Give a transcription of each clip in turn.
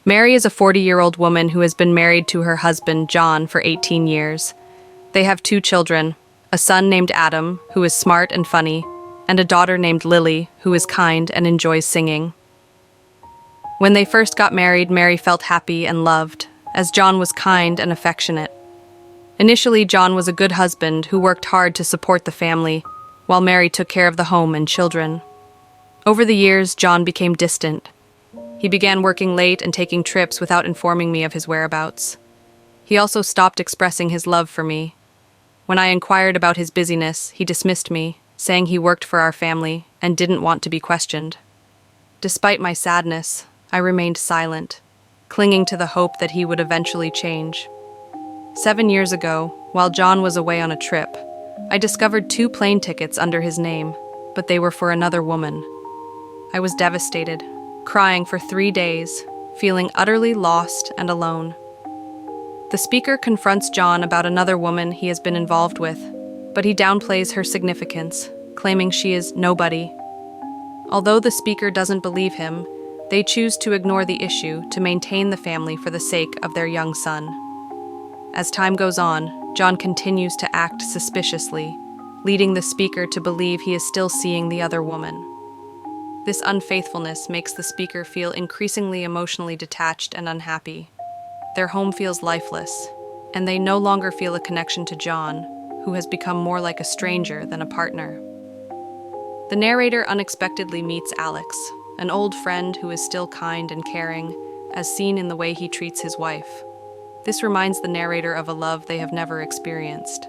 Mary is a 40-year-old woman who has been married to her husband, John, for 18 years. They have two children, a son named Adam, who is smart and funny, and a daughter named Lily, who is kind and enjoys singing. When they first got married, Mary felt happy and loved, as John was kind and affectionate. Initially, John was a good husband who worked hard to support the family, while Mary took care of the home and children. Over the years, John became distant. He began working late and taking trips without informing me of his whereabouts. He also stopped expressing his love for me. When I inquired about his busyness, he dismissed me, saying he worked for our family and didn't want to be questioned. Despite my sadness, I remained silent, clinging to the hope that he would eventually change. 7 years ago, while John was away on a trip, I discovered 2 plane tickets under his name, but they were for another woman. I was devastated, crying for 3 days, feeling utterly lost and alone. The speaker confronts John about another woman he has been involved with, but he downplays her significance, claiming she is nobody. Although the speaker doesn't believe him, they choose to ignore the issue to maintain the family for the sake of their young son. As time goes on, John continues to act suspiciously, leading the speaker to believe he is still seeing the other woman. This unfaithfulness makes the speaker feel increasingly emotionally detached and unhappy. Their home feels lifeless, and they no longer feel a connection to John, who has become more like a stranger than a partner. The narrator unexpectedly meets Alex, an old friend who is still kind and caring, as seen in the way he treats his wife. This reminds the narrator of a love they have never experienced.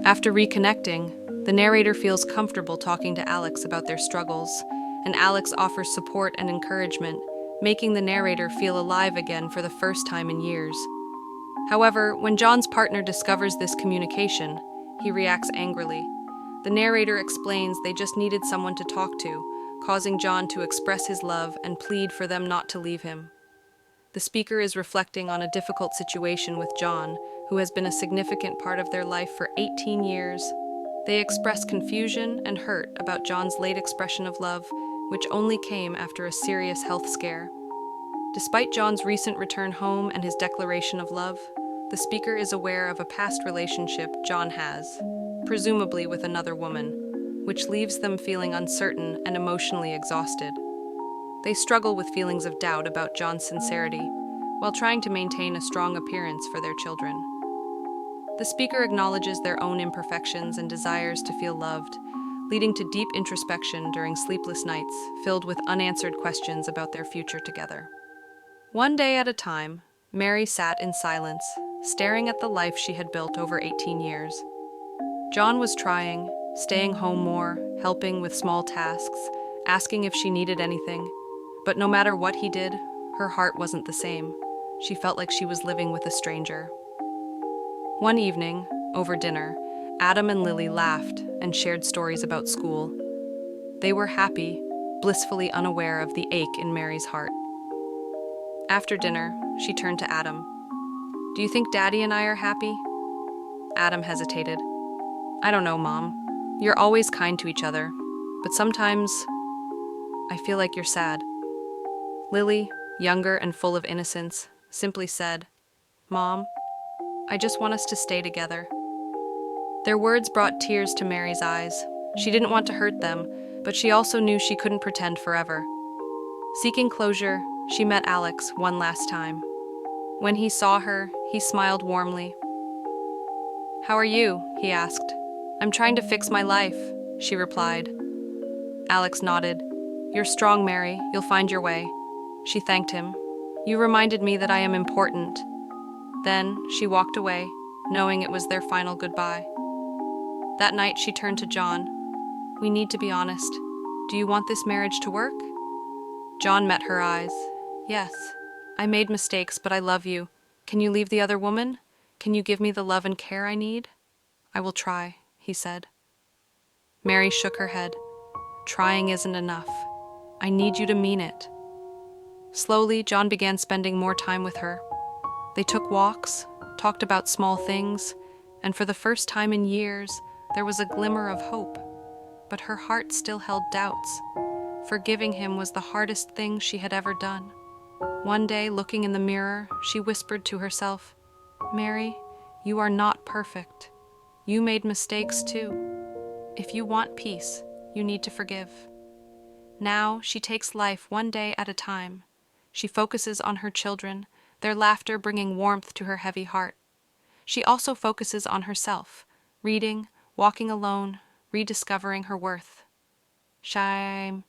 After reconnecting, the narrator feels comfortable talking to Alex about their struggles, and Alex offers support and encouragement, making the narrator feel alive again for the first time in years. However, when John's partner discovers this communication, he reacts angrily. The narrator explains they just needed someone to talk to, causing John to express his love and plead for them not to leave him. The speaker is reflecting on a difficult situation with John, who has been a significant part of their life for 18 years. They express confusion and hurt about John's late expression of love, which only came after a serious health scare. Despite John's recent return home and his declaration of love, the speaker is aware of a past relationship John has, presumably with another woman, which leaves them feeling uncertain and emotionally exhausted. They struggle with feelings of doubt about John's sincerity, while trying to maintain a strong appearance for their children. The speaker acknowledges their own imperfections and desires to feel loved, leading to deep introspection during sleepless nights, filled with unanswered questions about their future together. One day at a time, Mary sat in silence, staring at the life she had built over 18 years. John was trying, staying home more, helping with small tasks, asking if she needed anything. But no matter what he did, her heart wasn't the same. She felt like she was living with a stranger. One evening, over dinner, Adam and Lily laughed and shared stories about school. They were happy, blissfully unaware of the ache in Mary's heart. After dinner, she turned to Adam. "Do you think Daddy and I are happy?" Adam hesitated. "I don't know, Mom. You're always kind to each other, but sometimes I feel like you're sad." Lily, younger and full of innocence, simply said, "Mom, I just want us to stay together." Their words brought tears to Mary's eyes. She didn't want to hurt them, but she also knew she couldn't pretend forever. Seeking closure, she met Alex one last time. When he saw her, he smiled warmly. "How are you?" he asked. "I'm trying to fix my life," she replied. Alex nodded. "You're strong, Mary. You'll find your way." She thanked him. "You reminded me that I am important." Then she walked away, knowing it was their final goodbye. That night she turned to John. "We need to be honest. Do you want this marriage to work?" John met her eyes. "Yes. I made mistakes, but I love you. Can you leave the other woman? Can you give me the love and care I need?" "I will try," he said. Mary shook her head. "Trying isn't enough. I need you to mean it." Slowly, John began spending more time with her. They took walks, talked about small things, and for the first time in years, there was a glimmer of hope. But her heart still held doubts. Forgiving him was the hardest thing she had ever done. One day, looking in the mirror, she whispered to herself, "Mary, you are not perfect. You made mistakes too. If you want peace, you need to forgive." Now she takes life one day at a time. She focuses on her children, their laughter bringing warmth to her heavy heart. She also focuses on herself, reading, walking alone, rediscovering her worth. Shame.